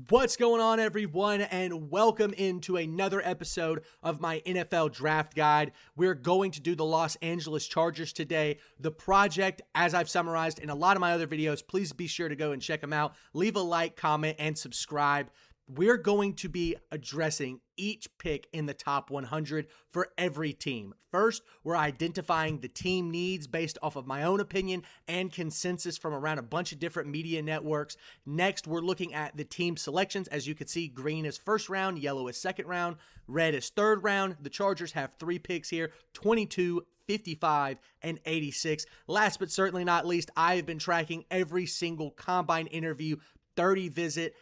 What's going on, everyone, and welcome into another episode of my NFL Draft Guide. We're going to do the Los Angeles Chargers today. The project, as I've summarized in a lot of my other videos, please be sure to go and check them out. Leave a like, comment, and subscribe. We're going to be addressing each pick in the top 100 for every team. First, we're identifying the team needs based off of my own opinion and consensus from around a bunch of different media networks. Next, we're looking at the team selections. As you can see, green is first round, yellow is second round, red is third round. The Chargers have 3 picks here, 22, 55, and 86. Last but certainly not least, I have been tracking every single combine interview, 30 visit,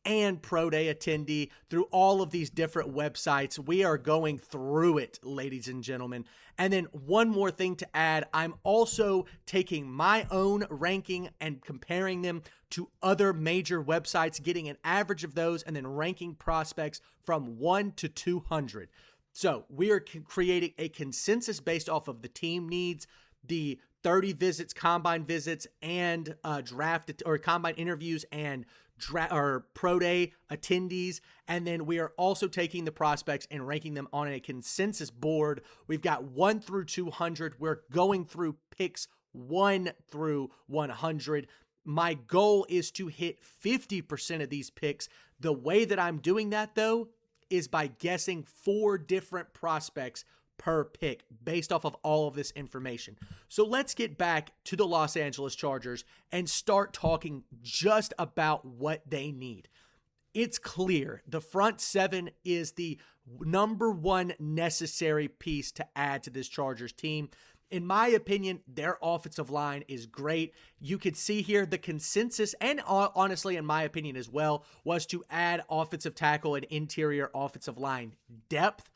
and pro day attendee through all of these different websites. We are going through it, ladies and gentlemen. And then one more thing to add, I'm also taking my own ranking and comparing them to other major websites, getting an average of those, and then ranking prospects from 1 to 200. So we are creating a consensus based off of the team needs, the 30 visits, combine visits, and draft or combine interviews and pro day attendees. And then we are also taking the prospects and ranking them on a consensus board. We've got 1 through 200. We're going through picks 1 through 100. My goal is to hit 50% of these picks. The way that I'm doing that, though, is by guessing 4 different prospects per pick based off of all of this information. So let's get back to the Los Angeles Chargers and start talking just about what they need. It's clear the front 7 is the number 1 necessary piece to add to this Chargers team. In my opinion, their offensive line is great. You could see here the consensus, and honestly, in my opinion as well, was to add offensive tackle and interior offensive line depth.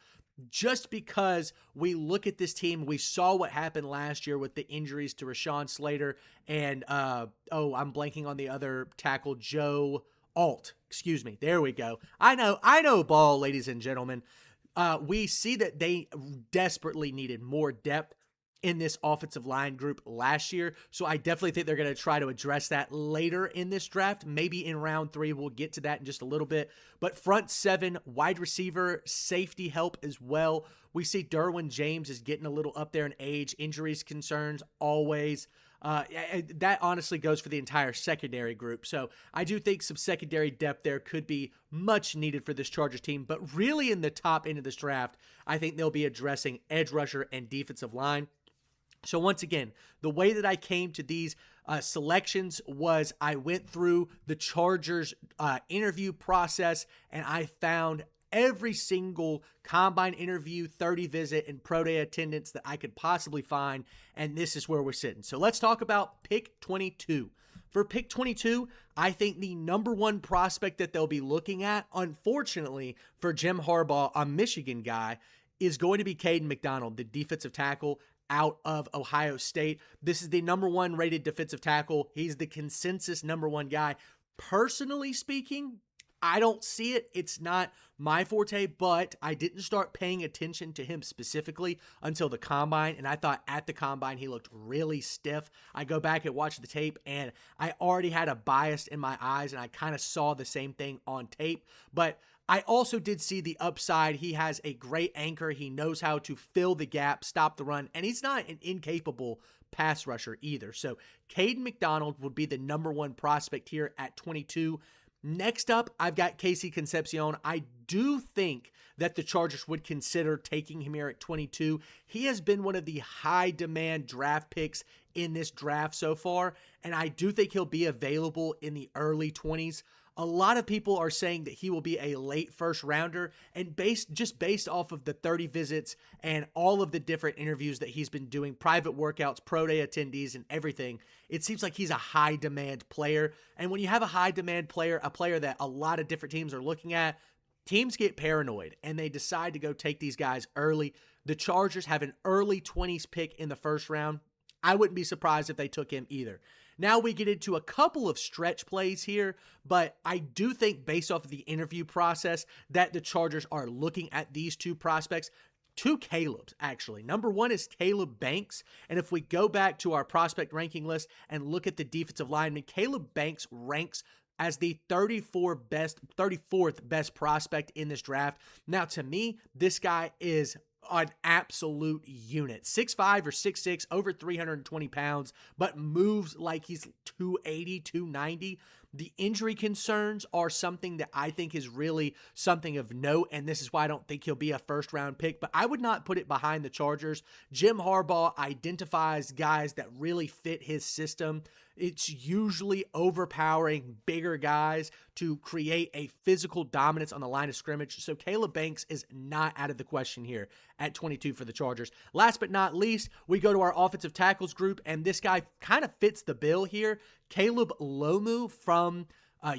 Just because we look at this team, we saw what happened last year with the injuries to Rashawn Slater and, I'm blanking on the other tackle, Joe Alt. Excuse me. There we go. I know ball, ladies and gentlemen. We see that they desperately needed more depth in this offensive line group last year. So I definitely think they're going to try to address that later in this draft. Maybe in round 3, we'll get to that in just a little bit. But front 7, wide receiver, safety help as well. We see Derwin James is getting a little up there in age, injuries concerns always. That honestly goes for the entire secondary group. So I do think some secondary depth there could be much needed for this Chargers team. But really in the top end of this draft, I think they'll be addressing edge rusher and defensive line. So once again, the way that I came to these selections was I went through the Chargers interview process and I found every single combine interview, 30 visit, and pro day attendance that I could possibly find, and this is where we're sitting. So let's talk about pick 22. For pick 22, I think the number 1 prospect that they'll be looking at, unfortunately for Jim Harbaugh, a Michigan guy, is going to be Caden McDonald, the defensive tackle out of Ohio State. This is the number 1 rated defensive tackle. He's the consensus number 1 guy. Personally speaking, I don't see it. It's not my forte, but I didn't start paying attention to him specifically until the combine, and I thought at the combine he looked really stiff. I go back and watch the tape, and I already had a bias in my eyes, and I kind of saw the same thing on tape, but I also did see the upside. He has a great anchor. He knows how to fill the gap, stop the run, and he's not an incapable pass rusher either. So Caden McDonald would be the number 1 prospect here at 22. Next up, I've got Casey Concepcion. I do think that the Chargers would consider taking him here at 22. He has been one of the high-demand draft picks in this draft so far, and I do think he'll be available in the early 20s. A lot of people are saying that he will be a late first rounder, and based off of the 30 visits and all of the different interviews that he's been doing, private workouts, pro day attendees, and everything, it seems like he's a high demand player. And when you have a high demand player, a player that a lot of different teams are looking at, teams get paranoid and they decide to go take these guys early. The Chargers have an early 20s pick in the first round. I wouldn't be surprised if they took him either. Now we get into a couple of stretch plays here, but I do think based off of the interview process that the Chargers are looking at these 2 prospects. 2 Caleb's, actually. Number 1 is Caleb Banks, and if we go back to our prospect ranking list and look at the defensive lineman, Caleb Banks ranks as the 34th best prospect in this draft. Now, to me, this guy is an absolute unit. 6'5" or 6'6", over 320 pounds, but moves like he's 280, 290. The injury concerns are something that I think is really something of note, and this is why I don't think he'll be a first-round pick, but I would not put it behind the Chargers. Jim Harbaugh identifies guys that really fit his system. It's usually overpowering bigger guys to create a physical dominance on the line of scrimmage, so Caleb Banks is not out of the question here at 22 for the Chargers. Last but not least, we go to our offensive tackles group, and this guy kind of fits the bill here. Caleb Lomu from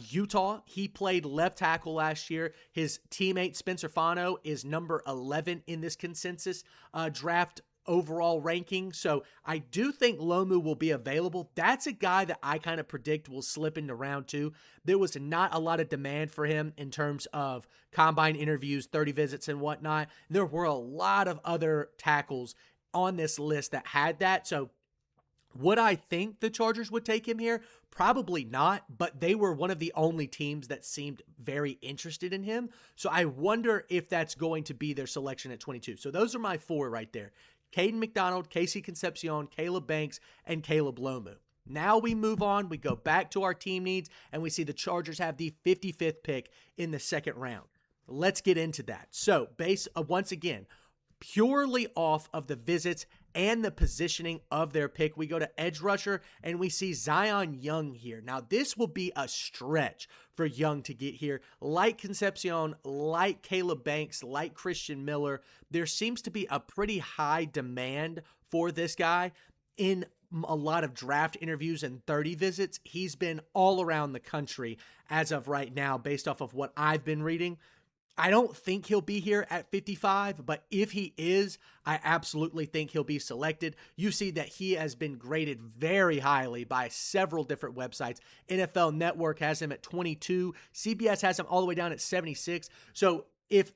Utah. He played left tackle last year. His teammate Spencer Fano is number 11 in this consensus draft overall ranking. So I do think Lomu will be available. That's a guy that I kind of predict will slip into round 2. There was not a lot of demand for him in terms of combine interviews, 30 visits and whatnot. There were a lot of other tackles on this list that had that. So would I think the Chargers would take him here? Probably not, but they were one of the only teams that seemed very interested in him. So I wonder if that's going to be their selection at 22. So those are my 4 right there. Caden McDonald, Casey Concepcion, Caleb Banks, and Caleb Lomu. Now we move on. We go back to our team needs, and we see the Chargers have the 55th pick in the second round. Let's get into that. So once again, purely off of the visits and the positioning of their pick, we go to edge rusher and we see Zion Young here. Now, this will be a stretch for Young to get here. Like Concepcion, like Caleb Banks, like Christian Miller, there seems to be a pretty high demand for this guy. In a lot of draft interviews and 30 visits, he's been all around the country as of right now, based off of what I've been reading. I don't think he'll be here at 55, but if he is, I absolutely think he'll be selected. You see that he has been graded very highly by several different websites. NFL Network has him at 22. CBS has him all the way down at 76. So if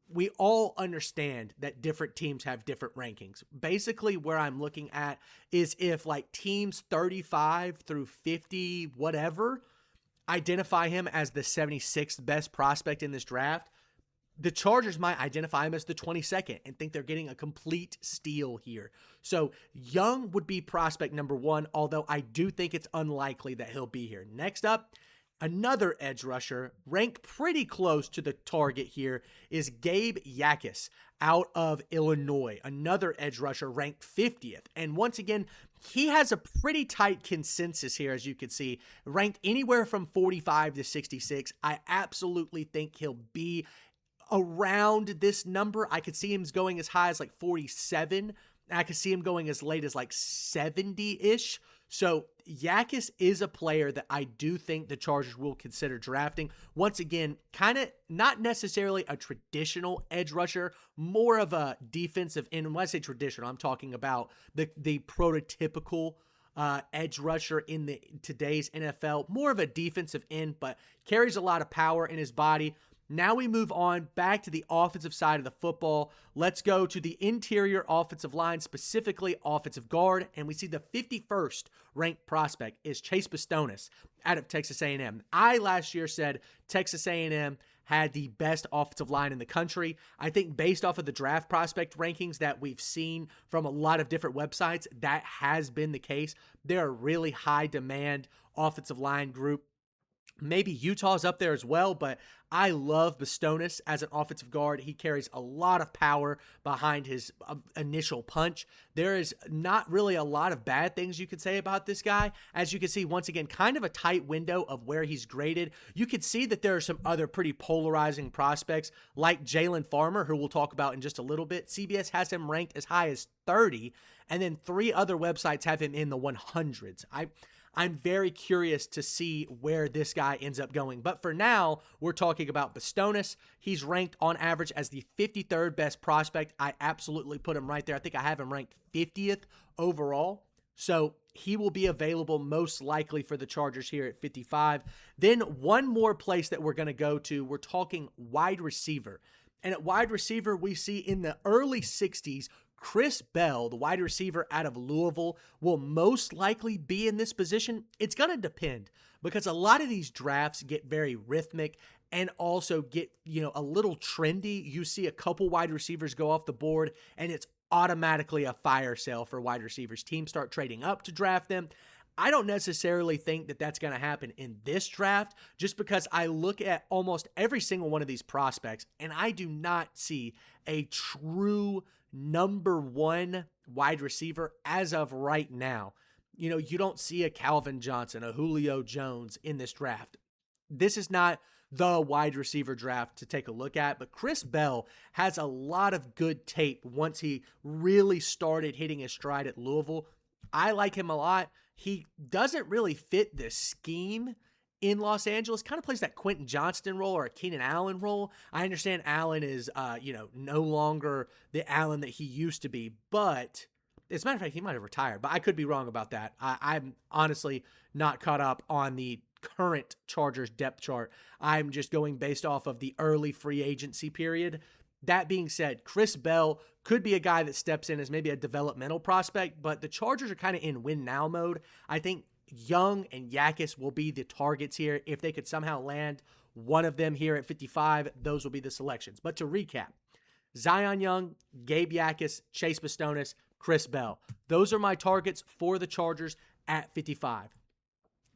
we all understand that different teams have different rankings, basically where I'm looking at is if like teams 35 through 50, whatever, identify him as the 76th best prospect in this draft, the Chargers might identify him as the 22nd and think they're getting a complete steal here. So Young would be prospect number 1, although I do think it's unlikely that he'll be here. Next up, another edge rusher ranked pretty close to the target here is Gabe Yakis out of Illinois, another edge rusher ranked 50th. And once again, he has a pretty tight consensus here, as you can see, ranked anywhere from 45 to 66. I absolutely think he'll be around this number. I could see him going as high as like 47. I could see him going as late as like 70-ish. So Yakis is a player that I do think the Chargers will consider drafting. Once again, kind of not necessarily a traditional edge rusher, more of a defensive end. When I say traditional, I'm talking about the prototypical edge rusher in today's NFL. More of a defensive end, but carries a lot of power in his body. Now we move on back to the offensive side of the football. Let's go to the interior offensive line, specifically offensive guard, and we see the 51st ranked prospect is Chase Bastonis out of Texas A&M. I last year said Texas A&M had the best offensive line in the country. I think based off of the draft prospect rankings that we've seen from a lot of different websites, that has been the case. They're a really high demand offensive line group. Maybe Utah's up there as well, but I love Bastonis as an offensive guard. He carries a lot of power behind his initial punch. There is not really a lot of bad things you could say about this guy. As you can see, once again, kind of a tight window of where he's graded. You can see that there are some other pretty polarizing prospects like Jalen Farmer, who we'll talk about in just a little bit. CBS has him ranked as high as 30, and then 3 other websites have him in the 100s. I'm very curious to see where this guy ends up going. But for now, we're talking about Bastonis. He's ranked on average as the 53rd best prospect. I absolutely put him right there. I think I have him ranked 50th overall. So he will be available most likely for the Chargers here at 55. Then one more place that we're going to go to, we're talking wide receiver. And at wide receiver, we see in the early 60s, Chris Bell, the wide receiver out of Louisville, will most likely be in this position. It's going to depend because a lot of these drafts get very rhythmic and also get, a little trendy. You see a couple wide receivers go off the board and it's automatically a fire sale for wide receivers. Teams start trading up to draft them. I don't necessarily think that that's going to happen in this draft just because I look at almost every single one of these prospects and I do not see a true number one wide receiver as of right now. You don't see a Calvin Johnson, a Julio Jones in this draft. This is not the wide receiver draft to take a look at, but Chris Bell has a lot of good tape once he really started hitting his stride at Louisville. I like him a lot. He doesn't really fit the scheme in Los Angeles, kind of plays that Quentin Johnston role or a Keenan Allen role. I understand Allen is, no longer the Allen that he used to be, but as a matter of fact, he might have retired, but I could be wrong about that. I'm honestly not caught up on the current Chargers depth chart. I'm just going based off of the early free agency period. That being said, Chris Bell could be a guy that steps in as maybe a developmental prospect, but the Chargers are kind of in win now mode. I think Young and Yakis will be the targets here. If they could somehow land one of them here at 55, those will be the selections. But to recap, Zion Young, Gabe Yakis, Chase Bastonis, Chris Bell. Those are my targets for the Chargers at 55.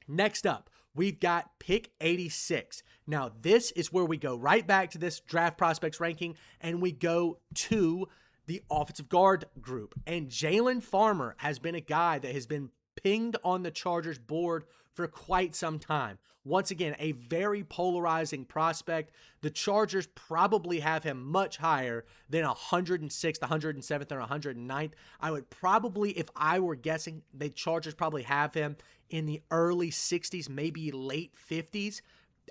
Next up, we've got pick 86. Now, this is where we go right back to this draft prospects ranking, and we go to the offensive guard group. And Jalen Farmer has been a guy that has been pinged on the Chargers board for quite some time. Once again, a very polarizing prospect. The Chargers probably have him much higher than 106th, 107th, or 109th. I would probably, if I were guessing, the Chargers probably have him in the early 60s, maybe late 50s.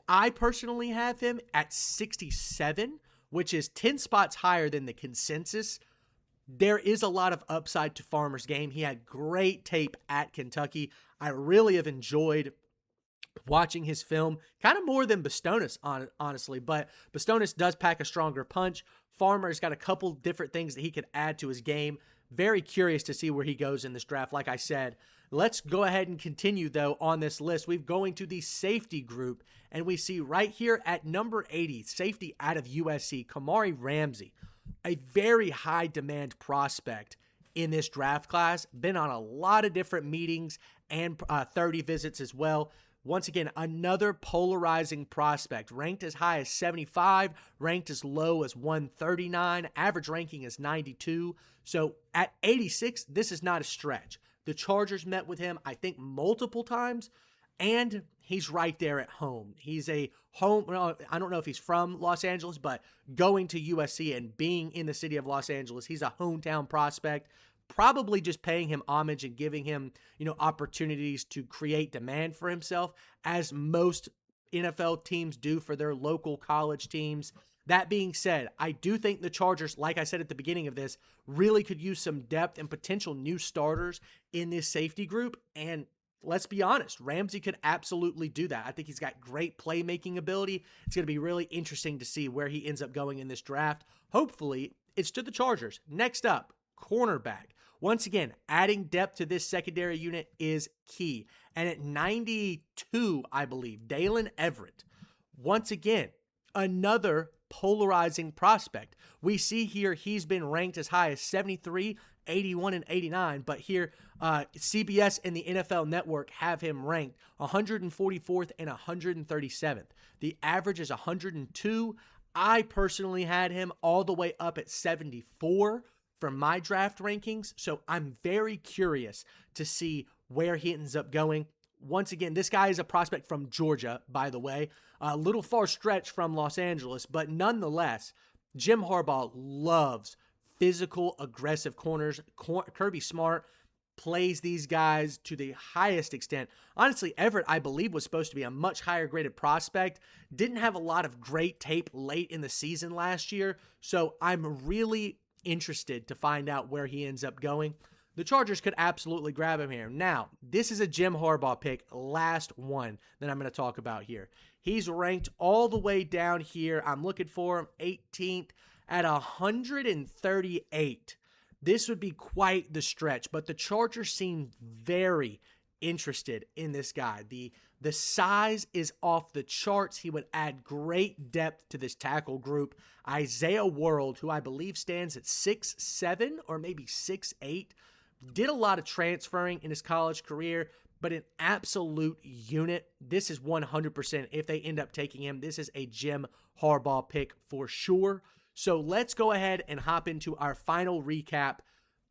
I personally have him at 67, which is 10 spots higher than the consensus. There is a lot of upside to Farmer's game. He had great tape at Kentucky. I really have enjoyed watching his film, kind of more than Bastonis, honestly, but Bastonis does pack a stronger punch. Farmer's got a couple different things that he could add to his game. Very curious to see where he goes in this draft. Like I said, let's go ahead and continue, though, on this list. We're going to the safety group, and we see right here at number 80, safety out of USC, Kamari Ramsey, a very high demand prospect in this draft class. Been on a lot of different meetings and 30 visits as well. Once again, another polarizing prospect, ranked as high as 75, ranked as low as 139, average ranking is 92. So at 86, this is not a stretch. The Chargers met with him, I think, multiple times, and he's right there at home. He's a home, I don't know if he's from Los Angeles, but going to USC and being in the city of Los Angeles, he's a hometown prospect. Probably just paying him homage and giving him, opportunities to create demand for himself, as most NFL teams do for their local college teams. That being said, I do think the Chargers, like I said at the beginning of this, really could use some depth and potential new starters in this safety group. And let's be honest, Ramsey could absolutely do that. I think he's got great playmaking ability. It's going to be really interesting to see where he ends up going in this draft. Hopefully, it's to the Chargers. Next up, cornerback. Once again, adding depth to this secondary unit is key. And at 92, I believe, Dalen Everett, once again, another polarizing prospect. We see here he's been ranked as high as 73, 81, and 89, but here CBS and the NFL Network have him ranked 144th and 137th. The average is 102. I personally had him all the way up at 74 from my draft rankings, so I'm very curious to see where he ends up going. Once again, this guy is a prospect from Georgia, by the way, a little far stretch from Los Angeles, but nonetheless, Jim Harbaugh loves physical, aggressive corners. Kirby Smart plays these guys to the highest extent. Honestly, Everett, I believe, was supposed to be a much higher graded prospect. Didn't have a lot of great tape late in the season last year, so I'm really interested to find out where he ends up going. The Chargers could absolutely grab him here. Now, this is a Jim Harbaugh pick, last one that I'm going to talk about here. He's ranked all the way down here. I'm looking for him 18th at 138. this would be quite the stretch, but the Chargers seem very interested in this guy. The size is off the charts. He would add great depth to this tackle group. Isaiah World, who I believe stands at 6'7" or maybe 6'8", did a lot of transferring in his college career, but an absolute unit. This is 100%. If they end up taking him, this is a Jim Harbaugh pick for sure. So let's go ahead and hop into our final recap.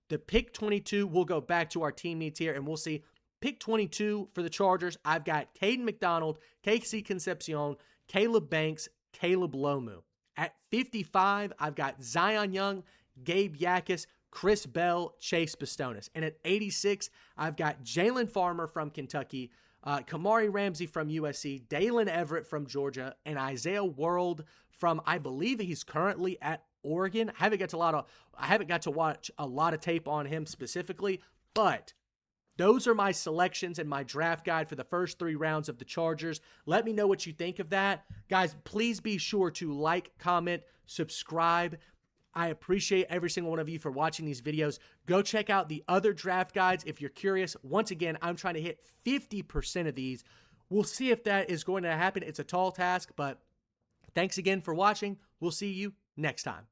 The pick 22, we'll go back to our team needs here, and we'll see pick 22 for the Chargers. I've got Caden McDonald, Casey Concepcion, Caleb Banks, Caleb Lomu. At 55, I've got Zion Young, Gabe Yakis, Chris Bell, Chase Bastonis. And at 86, I've got Jalen Farmer from Kentucky, Kamari Ramsey from USC, Dalen Everett from Georgia, and Isaiah World from, I believe he's currently at Oregon. I haven't got to watch a lot of tape on him specifically, but those are my selections and my draft guide for the first 3 rounds of the Chargers. Let me know what you think of that. Guys, please be sure to like, comment, subscribe. I appreciate every single one of you for watching these videos. Go check out the other draft guides if you're curious. Once again, I'm trying to hit 50% of these. We'll see if that is going to happen. It's a tall task, but thanks again for watching. We'll see you next time.